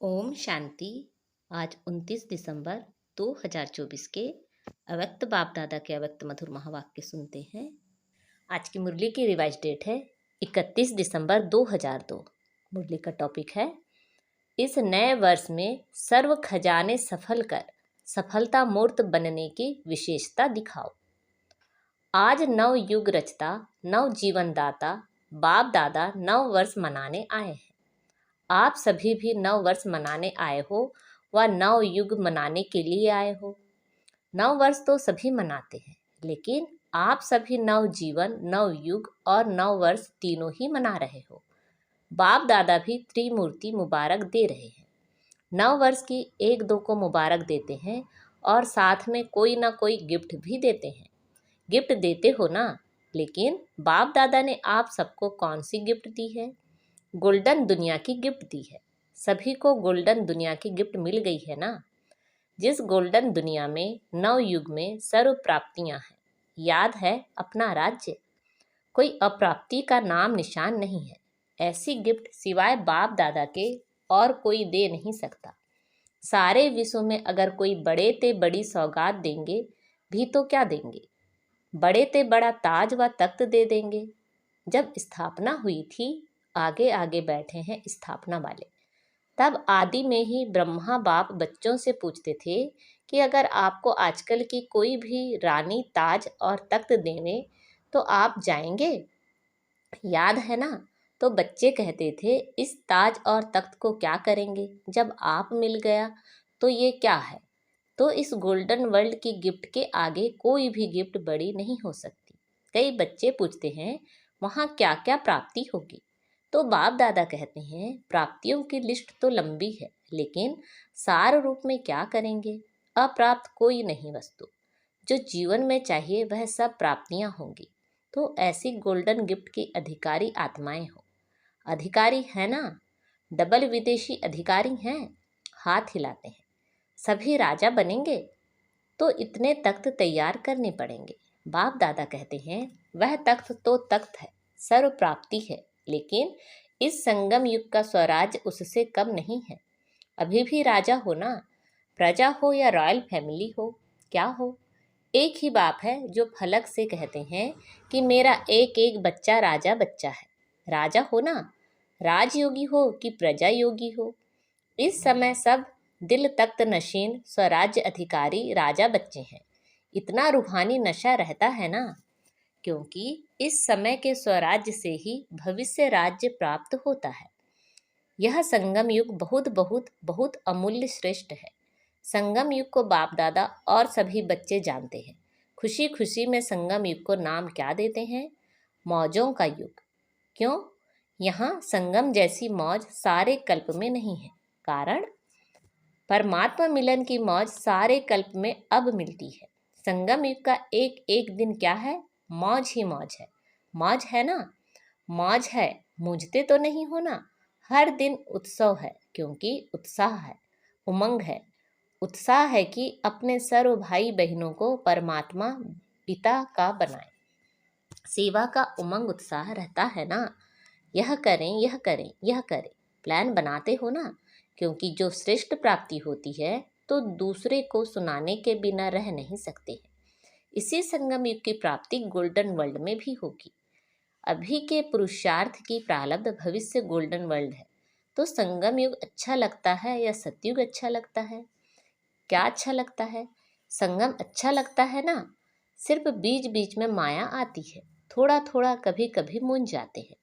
ओम शांति। आज 29 दिसंबर 2024 के अव्यक्त बाप दादा के अव्यक्त मधुर महावाक्य सुनते हैं। आज की मुरली की रिवाइज डेट है 31 दिसंबर 2002। मुरली का टॉपिक है इस नए वर्ष में सर्व खजाने सफल कर सफलता मूर्त बनने की विशेषता दिखाओ। आज नव युग रचता नव जीवन दाता बाप दादा नव वर्ष मनाने आए हैं। आप सभी भी नव वर्ष मनाने आए हो व नव युग मनाने के लिए आए हो। नव वर्ष तो सभी मनाते हैं, लेकिन आप सभी नव जीवन नव युग और नव वर्ष तीनों ही मना रहे हो। बाप दादा भी त्रिमूर्ति मुबारक दे रहे हैं। नव वर्ष की एक दो को मुबारक देते हैं और साथ में कोई ना कोई गिफ्ट भी देते हैं। गिफ्ट देते हो ना, लेकिन बाप दादा ने आप सबको कौन सी गिफ्ट दी है? गोल्डन दुनिया की गिफ्ट दी है। सभी को गोल्डन दुनिया की गिफ्ट मिल गई है ना। जिस गोल्डन दुनिया में नव युग में सर्व प्राप्तियां हैं, याद है अपना राज्य, कोई अप्राप्ति का नाम निशान नहीं है। ऐसी गिफ्ट सिवाय बाप दादा के और कोई दे नहीं सकता। सारे विश्व में अगर कोई बड़े ते बड़ी सौगात देंगे भी तो क्या देंगे? बड़े ते बड़ा ताज व तख्त दे देंगे। जब स्थापना हुई थी, आगे आगे बैठे हैं स्थापना वाले, तब आदि में ही ब्रह्मा बाप बच्चों से पूछते थे कि अगर आपको आजकल की कोई भी रानी ताज और तख्त देवे तो आप जाएंगे? याद है ना? तो बच्चे कहते थे इस ताज और तख्त को क्या करेंगे, जब आप मिल गया तो ये क्या है। तो इस गोल्डन वर्ल्ड की गिफ्ट के आगे कोई भी गिफ्ट बड़ी नहीं हो सकती। कई बच्चे पूछते हैं वहाँ क्या क्या प्राप्ति होगी, तो बाप दादा कहते हैं प्राप्तियों की लिस्ट तो लंबी है, लेकिन सार रूप में क्या करेंगे? अप्राप्त कोई नहीं वस्तु, जो जीवन में चाहिए वह सब प्राप्तियां होंगी। तो ऐसी गोल्डन गिफ्ट की अधिकारी आत्माएं हो। अधिकारी है ना? डबल विदेशी अधिकारी हैं। हाथ हिलाते हैं। सभी राजा बनेंगे तो इतने तख्त तैयार करने पड़ेंगे। बाप दादा कहते हैं वह तख्त तो तख्त है, सर्व प्राप्ति है, लेकिन इस संगम युग का स्वराज्य उससे कम नहीं है। अभी भी राजा हो ना, प्रजा हो या रॉयल फैमिली हो, क्या हो, एक ही बाप है जो फलक से कहते हैं कि मेरा एक एक बच्चा राजा बच्चा है। राजा हो ना, राजयोगी हो कि प्रजा योगी हो, इस समय सब दिल तख्त नशीन स्वराज्य अधिकारी राजा बच्चे हैं। इतना रूहानी नशा रहता है ना, क्योंकि इस समय के स्वराज्य से ही भविष्य राज्य प्राप्त होता है। यह संगम युग बहुत बहुत बहुत अमूल्य श्रेष्ठ है। संगम युग को बाप दादा और सभी बच्चे जानते हैं। खुशी खुशी में संगम युग को नाम क्या देते हैं? मौजों का युग। क्यों? यहाँ संगम जैसी मौज सारे कल्प में नहीं है। कारण परमात्मा मिलन की मौज सारे कल्प में अब मिलती है। संगम युग का एक एक दिन क्या है? मौज ही मौज है। मौज है ना? मौज है, मूझते तो नहीं हो ना? हर दिन उत्सव है, क्योंकि उत्साह है, उमंग है। उत्साह है कि अपने सर्व भाई बहनों को परमात्मा पिता का बनाए। सेवा का उमंग उत्साह रहता है ना। यह करें यह करें यह करें, प्लान बनाते हो ना, क्योंकि जो श्रेष्ठ प्राप्ति होती है तो दूसरे को सुनाने के बिना रह नहीं सकते हैं। इसी संगम युग की प्राप्ति गोल्डन वर्ल्ड में भी होगी। अभी के पुरुषार्थ की प्रारब्ध भविष्य गोल्डन वर्ल्ड है। तो संगम युग अच्छा लगता है या सतयुग अच्छा लगता है? क्या अच्छा लगता है? संगम अच्छा लगता है ना। सिर्फ बीच बीच में माया आती है, थोड़ा थोड़ा कभी कभी मूंझ जाते हैं।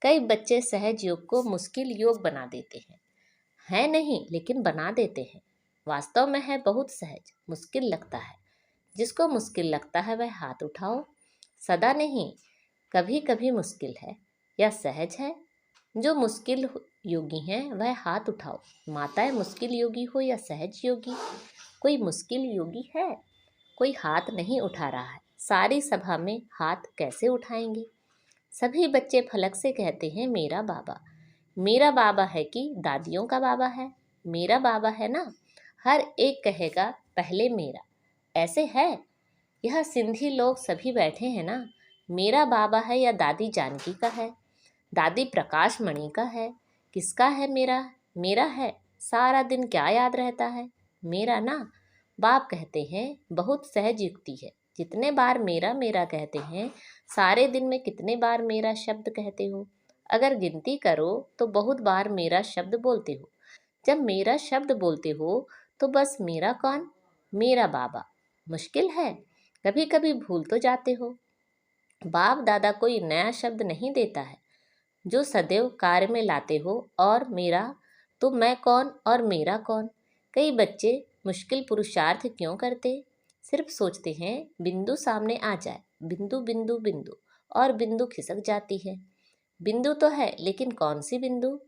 कई बच्चे सहज योग को मुश्किल योग बना देते हैं। है नहीं, लेकिन बना देते हैं। वास्तव में है बहुत सहज, मुश्किल लगता है। जिसको मुश्किल लगता है वह हाथ उठाओ। सदा नहीं, कभी कभी मुश्किल है या सहज है। जो मुश्किल योगी हैं वह हाथ उठाओ। माताएं मुश्किल योगी हो या सहज योगी, कोई मुश्किल योगी है? कोई हाथ नहीं उठा रहा है। सारी सभा में हाथ कैसे उठाएंगे? सभी बच्चे फलक से कहते हैं मेरा बाबा। मेरा बाबा है कि दादियों का बाबा है? मेरा बाबा है ना। हर एक कहेगा पहले मेरा। ऐसे है? यह सिंधी लोग सभी बैठे हैं ना। मेरा बाबा है या दादी जानकी का है, दादी प्रकाश मणि का है? किसका है मेरा? मेरा है। सारा दिन क्या याद रहता है? मेरा ना, बाप कहते हैं बहुत सहज युक्ति है। जितने बार मेरा मेरा कहते हैं, सारे दिन में कितने बार मेरा शब्द कहते हो? अगर गिनती करो तो बहुत बार मेरा शब्द बोलते हो। जब मेरा शब्द बोलते हो तो बस मेरा कौन? मेरा बाबा। मुश्किल है? कभी कभी भूल तो जाते हो। बाप दादा कोई नया शब्द नहीं देता है जो सदैव कार्य में लाते हो। और मेरा, तो मैं कौन और मेरा कौन? कई बच्चे मुश्किल पुरुषार्थ क्यों करते? सिर्फ सोचते हैं बिंदु सामने आ जाए, बिंदु बिंदु बिंदु, और बिंदु खिसक जाती है। बिंदु तो है, लेकिन कौन सी बिंदु?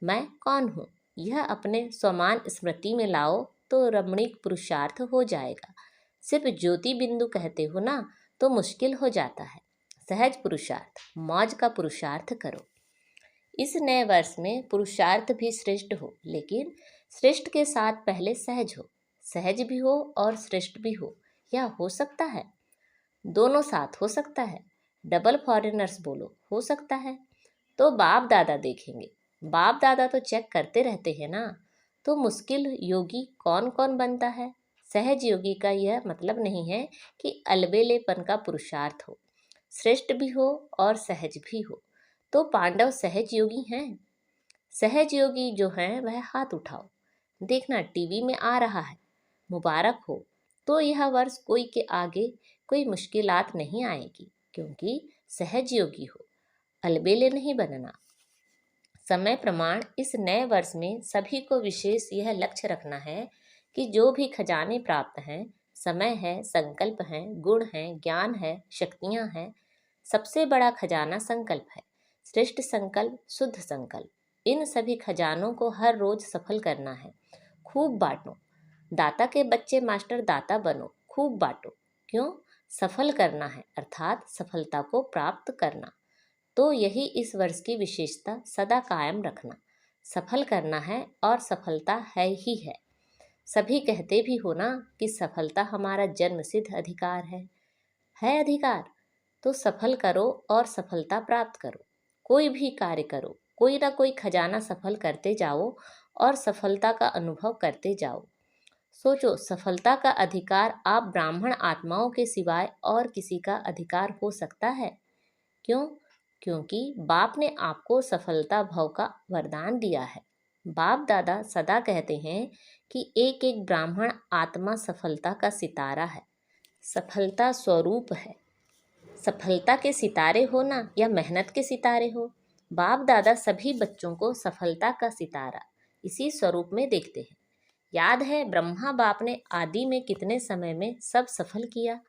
मैं कौन हूँ, यह अपने स्वमान स्मृति में लाओ तो रमणीक पुरुषार्थ हो जाएगा। सिर्फ ज्योति बिंदु कहते हो ना, तो मुश्किल हो जाता है। सहज पुरुषार्थ, मौज का पुरुषार्थ करो। इस नए वर्ष में पुरुषार्थ भी श्रेष्ठ हो, लेकिन श्रेष्ठ के साथ पहले सहज हो। सहज भी हो और श्रेष्ठ भी हो, यह हो सकता है? दोनों साथ हो सकता है। डबल फॉरेनर्स बोलो, हो सकता है। तो बाप दादा देखेंगे। बाप दादा तो चेक करते रहते हैं ना। तो मुश्किल योगी कौन कौन बनता है? सहज योगी का यह मतलब नहीं है कि अलबेलेपन का पुरुषार्थ हो, श्रेष्ठ भी हो और सहज भी हो। तो पांडव सहज योगी हैं। सहज योगी जो हैं वह हाथ उठाओ। देखना टीवी में आ रहा है, मुबारक हो। तो यह वर्ष कोई के आगे कोई मुश्किलात नहीं आएगी, क्योंकि सहज योगी हो, अलबेले नहीं बनना। समय प्रमाण इस नए वर्ष में सभी को विशेष यह लक्ष्य रखना है कि जो भी खजाने प्राप्त हैं, समय है, संकल्प हैं, गुण हैं, ज्ञान है, शक्तियां हैं, सबसे बड़ा खजाना संकल्प है। श्रेष्ठ संकल्प, शुद्ध संकल्प, इन सभी खजानों को हर रोज सफल करना है। खूब बांटो। दाता के बच्चे मास्टर दाता बनो, खूब बांटो। क्यों? सफल करना है, अर्थात सफलता को प्राप्त करना। तो यही इस वर्ष की विशेषता सदा कायम रखना। सफल करना है और सफलता है ही है। सभी कहते भी हो ना कि सफलता हमारा जन्मसिद्ध अधिकार है अधिकार। तो सफल करो और सफलता प्राप्त करो। कोई भी कार्य करो, कोई ना कोई खजाना सफल करते जाओ और सफलता का अनुभव करते जाओ। सोचो, सफलता का अधिकार आप ब्राह्मण आत्माओं के सिवाय और किसी का अधिकार हो सकता है? क्यों? क्योंकि बाप ने आपको सफलता भव का वरदान दिया है। बाप दादा सदा कहते हैं कि एक एक ब्राह्मण आत्मा सफलता का सितारा है, सफलता स्वरूप है। सफलता के सितारे हो ना, या मेहनत के सितारे हो, बाप दादा सभी बच्चों को सफलता का सितारा इसी स्वरूप में देखते हैं। याद है ब्रह्मा बाप ने आदि में कितने समय में सब सफल किया,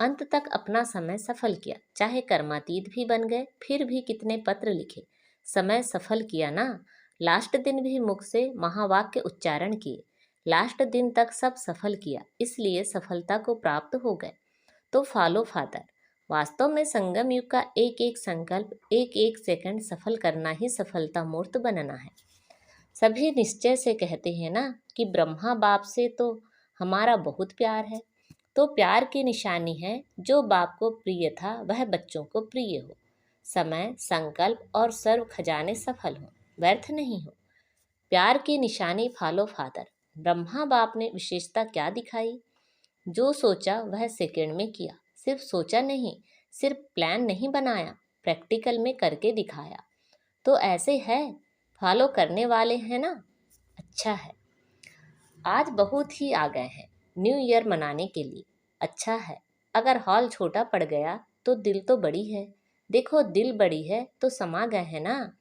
अंत तक अपना समय सफल किया। चाहे कर्मातीत भी बन गए, फिर भी कितने पत्र लिखे, समय सफल किया ना। लास्ट दिन भी मुख से महावाक्य उच्चारण किए, लास्ट दिन तक सब सफल किया, इसलिए सफलता को प्राप्त हो गए। तो फॉलो फादर, वास्तव में संगम युग का एक एक संकल्प, एक एक सेकंड सफल करना ही सफलता मूर्त बनना है। सभी निश्चय से कहते हैं ना कि ब्रह्मा बाप से तो हमारा बहुत प्यार है। तो प्यार की निशानी है, जो बाप को प्रिय था वह बच्चों को प्रिय हो। समय, संकल्प और सर्व खजाने सफल हो, व्यर्थ नहीं हो। प्यार की निशानी फॉलो फादर। ब्रह्मा बाप ने विशेषता क्या दिखाई? जो सोचा वह सेकंड में किया। सिर्फ सोचा नहीं, सिर्फ प्लान नहीं बनाया, प्रैक्टिकल में करके दिखाया। तो ऐसे है, फॉलो करने वाले हैं ना? अच्छा है। आज बहुत ही आ गए हैं न्यू ईयर मनाने के लिए। अच्छा है। अगर हॉल छोटा पड़ गया तो दिल तो बड़ी है। देखो, दिल बड़ी है तो समा गए हैं ना।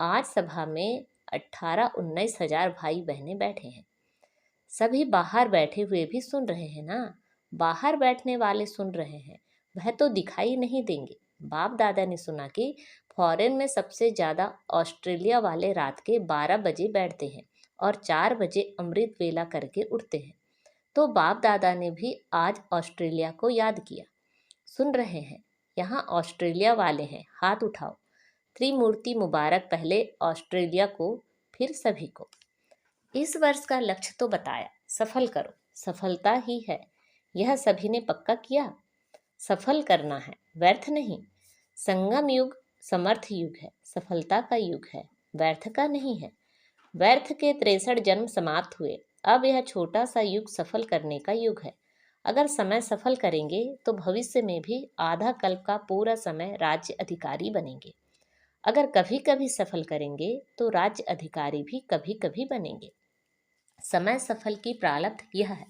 आज सभा में 18-19 हजार भाई बहनें बैठे हैं। सभी बाहर बैठे हुए भी सुन रहे हैं ना। बाहर बैठने वाले सुन रहे हैं, वह तो दिखाई नहीं देंगे। बाप दादा ने सुना कि फॉरेन में सबसे ज़्यादा ऑस्ट्रेलिया वाले रात के 12 बजे बैठते हैं और 4 बजे अमृत वेला करके उठते हैं। तो बाप दादा ने भी आज ऑस्ट्रेलिया को याद किया। सुन रहे हैं? यहाँ ऑस्ट्रेलिया वाले हैं, हाथ उठाओ। त्रिमूर्ति मुबारक, पहले ऑस्ट्रेलिया को, फिर सभी को। इस वर्ष का लक्ष्य तो बताया, सफल करो, सफलता ही है, यह सभी ने पक्का किया। सफल करना है, व्यर्थ नहीं। संगम युग समर्थ युग है, सफलता का युग है, व्यर्थ का नहीं है। व्यर्थ के 63 जन्म समाप्त हुए। अब यह छोटा सा युग सफल करने का युग है। अगर समय सफल करेंगे तो भविष्य में भी आधा कल्प का पूरा समय राज्य अधिकारी बनेंगे। अगर कभी कभी सफल करेंगे तो राज्य अधिकारी भी कभी कभी बनेंगे। समय सफल की प्रारब्ध यह है।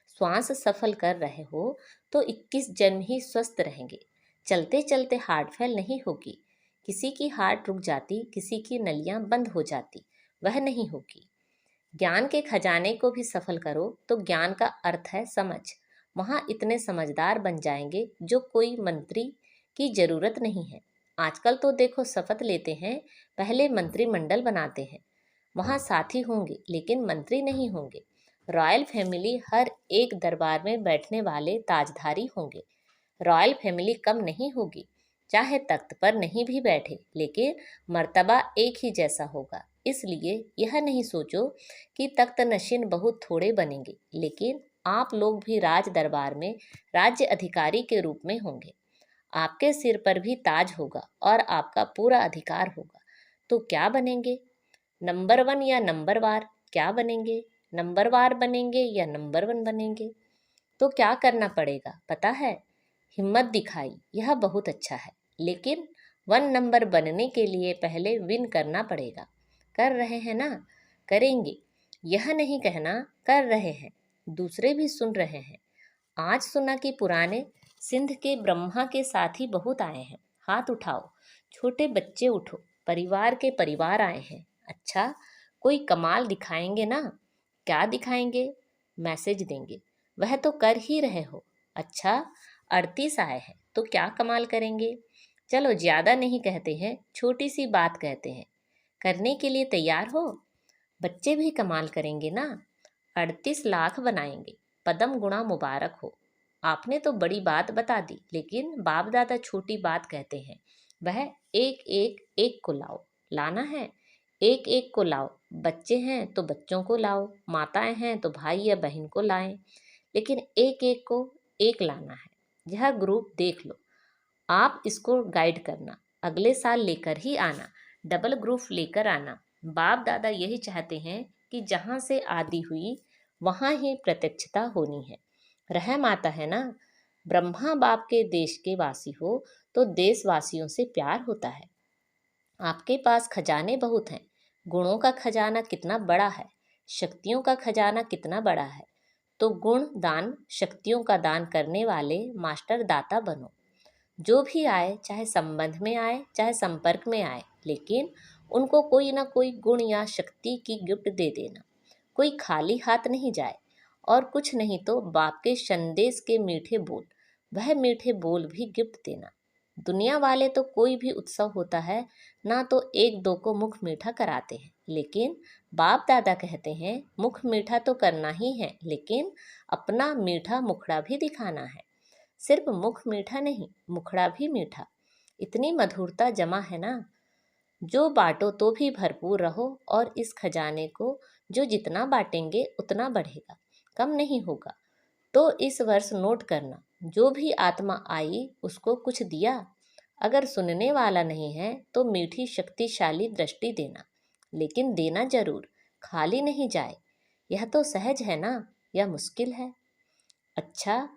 श्वास सफल कर रहे हो तो 21 जन्म ही स्वस्थ रहेंगे। चलते चलते हार्ट फेल नहीं होगी। किसी की हार्ट रुक जाती, किसी की नलियां बंद हो जाती, वह नहीं होगी। ज्ञान के खजाने को भी सफल करो तो ज्ञान का अर्थ है समझ। वहां इतने समझदार बन जाएंगे जो कोई मंत्री की जरूरत नहीं है। आजकल तो देखो शपथ लेते हैं, पहले मंत्रिमंडल बनाते हैं। वहां साथी होंगे लेकिन मंत्री नहीं होंगे। रॉयल फैमिली हर एक दरबार में बैठने वाले ताजधारी होंगे। रॉयल फैमिली कम नहीं होगी, चाहे तख्त पर नहीं भी बैठे लेकिन मर्तबा एक ही जैसा होगा। इसलिए यह नहीं सोचो कि तख्त नशीन बहुत थोड़े बनेंगे, लेकिन आप लोग भी राज दरबार में राज्य अधिकारी के रूप में होंगे। आपके सिर पर भी ताज होगा और आपका पूरा अधिकार होगा। तो क्या बनेंगे? नंबर 1 या नंबर वार? क्या बनेंगे? नंबर वार बनेंगे या नंबर 1 बनेंगे? तो क्या करना पड़ेगा पता है? हिम्मत दिखाई, यह बहुत अच्छा है, लेकिन 1 नंबर बनने के लिए पहले विन करना पड़ेगा। कर रहे हैं ना? करेंगे, यह नहीं कहना कर रहे हैं। दूसरे भी सुन रहे हैं। आज सुना कि पुराने सिंध के ब्रह्मा के साथी बहुत आए हैं। हाथ उठाओ, छोटे बच्चे उठो, परिवार के परिवार आए हैं। अच्छा, कोई कमाल दिखाएंगे ना? क्या दिखाएंगे? मैसेज देंगे। वह तो कर ही रहे हो। अच्छा, 38 आए हैं तो क्या कमाल करेंगे? चलो ज्यादा नहीं कहते हैं, छोटी सी बात कहते हैं। करने के लिए तैयार हो? बच्चे भी कमाल करेंगे ना? 38 लाख बनाएंगे। पदम गुणा मुबारक हो। आपने तो बड़ी बात बता दी, लेकिन बाप दादा छोटी बात कहते हैं। वह एक एक एक को लाओ। लाना है, एक एक को लाओ। बच्चे हैं तो बच्चों को लाओ, माताएं हैं तो भाई या बहन को लाएं, लेकिन एक एक को एक लाना है। यह ग्रुप देख लो, आप इसको गाइड करना, अगले साल लेकर ही आना, डबल ग्रुप लेकर आना। बाप दादा यही चाहते हैं कि जहाँ से आदि हुई वहाँ ही प्रत्यक्षता होनी है। रहम आता है ना? ब्रह्मा बाप के देश के वासी हो तो देशवासियों से प्यार होता है। आपके पास खजाने बहुत हैं। गुणों का खजाना कितना बड़ा है, शक्तियों का खजाना कितना बड़ा है। तो गुण दान, शक्तियों का दान करने वाले मास्टर दाता बनो। जो भी आए, चाहे संबंध में आए चाहे संपर्क में आए, लेकिन उनको कोई ना कोई गुण या शक्ति की गिफ्ट दे देना। कोई खाली हाथ नहीं जाए। और कुछ नहीं तो बाप के संदेश के मीठे बोल, वह मीठे बोल भी गिफ्ट देना। दुनिया वाले तो कोई भी उत्सव होता है ना तो एक दो को मुख मीठा कराते हैं, लेकिन बाप दादा कहते हैं मुख मीठा तो करना ही है, लेकिन अपना मीठा मुखड़ा भी दिखाना है। सिर्फ मुख मीठा नहीं, मुखड़ा भी मीठा। इतनी मधुरता जमा है ना। जो बांटो तो भी भरपूर रहो, और इस खजाने को जो जितना बांटेंगे उतना बढ़ेगा, कम नहीं होगा। तो इस वर्ष नोट करना, जो भी आत्मा आई उसको कुछ दिया। अगर सुनने वाला नहीं है तो मीठी शक्तिशाली दृष्टि देना, लेकिन देना जरूर, खाली नहीं जाए। यह तो सहज है ना, या मुश्किल है? अच्छा,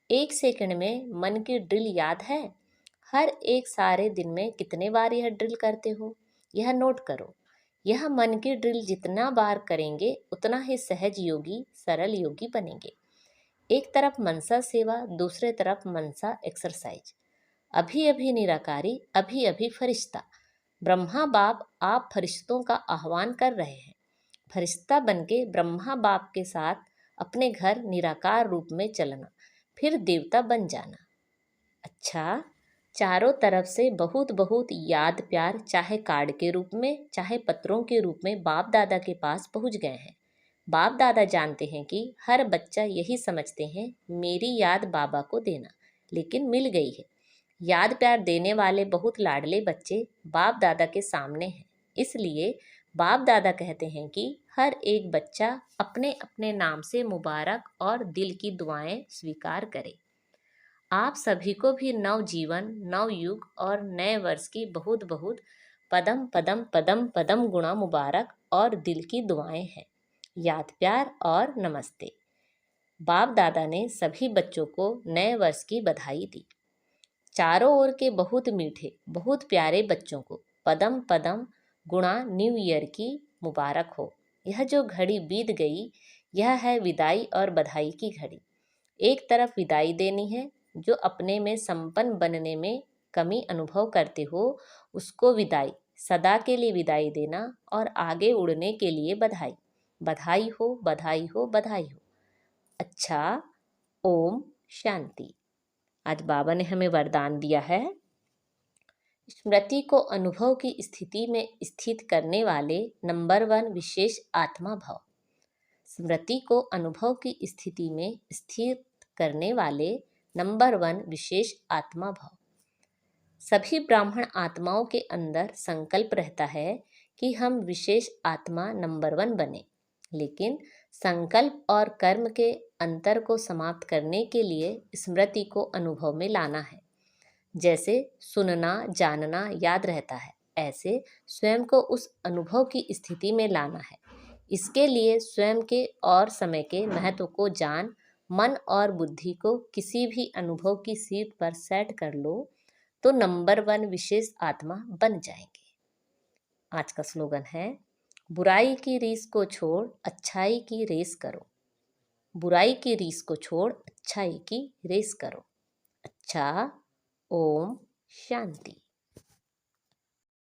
1 सेकंड में मन की ड्रिल याद है? हर एक सारे दिन में कितने बार यह ड्रिल करते हो, यह नोट करो। यह मन की ड्रिल जितना बार करेंगे उतना ही सहज योगी, सरल योगी बनेंगे। एक तरफ मनसा सेवा, दूसरे तरफ मनसा एक्सरसाइज। अभी अभी निराकारी, अभी अभी फरिश्ता। ब्रह्मा बाप आप फरिश्तों का आह्वान कर रहे हैं। फरिश्ता बनके ब्रह्मा बाप के साथ अपने घर निराकार रूप में चलना, फिर देवता बन जाना। अच्छा, चारों तरफ से बहुत बहुत याद प्यार, चाहे कार्ड के रूप में चाहे पत्रों के रूप में बाप दादा के पास पहुंच गए हैं। बाप दादा जानते हैं कि हर बच्चा यही समझते हैं, मेरी याद बाबा को देना, लेकिन मिल गई है। याद प्यार देने वाले बहुत लाडले बच्चे बाप दादा के सामने हैं। इसलिए बाप दादा कहते हैं कि हर एक बच्चा अपने अपने नाम से मुबारक और दिल की दुआएं स्वीकार करे। आप सभी को भी नव जीवन, नव युग और नए वर्ष की बहुत बहुत पदम पदम पदम पदम गुणा मुबारक और दिल की दुआएं हैं। याद, प्यार और नमस्ते। बाप दादा ने सभी बच्चों को नए वर्ष की बधाई दी। चारों ओर के बहुत मीठे, बहुत प्यारे बच्चों को पदम पदम गुणा न्यू ईयर की मुबारक हो। यह जो घड़ी बीत गई, यह है विदाई और बधाई की घड़ी। एक तरफ विदाई देनी है, जो अपने में संपन्न बनने में कमी अनुभव करते हो उसको विदाई, सदा के लिए विदाई देना, और आगे उड़ने के लिए बधाई। बधाई हो, बधाई हो, बधाई हो। अच्छा, ओम शांति। आज बाबा ने हमें वरदान दिया है, स्मृति को अनुभव की स्थिति में स्थित करने वाले नंबर 1 विशेष आत्मा भव। स्मृति को अनुभव की स्थिति में स्थित करने वाले नंबर 1 विशेष आत्मा भव। सभी ब्राह्मण आत्माओं के अंदर संकल्प रहता है कि हम विशेष आत्मा नंबर 1 बने, लेकिन संकल्प और कर्म के अंतर को समाप्त करने के लिए स्मृति को अनुभव में लाना है। जैसे सुनना, जानना याद रहता है, ऐसे स्वयं को उस अनुभव की स्थिति में लाना है। इसके लिए स्वयं के और समय के महत्व को जान मन और बुद्धि को किसी भी अनुभव की सीट पर सेट कर लो तो नंबर 1 विशेष आत्मा बन जाएंगे। आज का स्लोगन है, बुराई की रीस को छोड़ अच्छाई की रेस करो। बुराई की रीस को छोड़ अच्छाई की रेस करो। अच्छा, ओम शांति।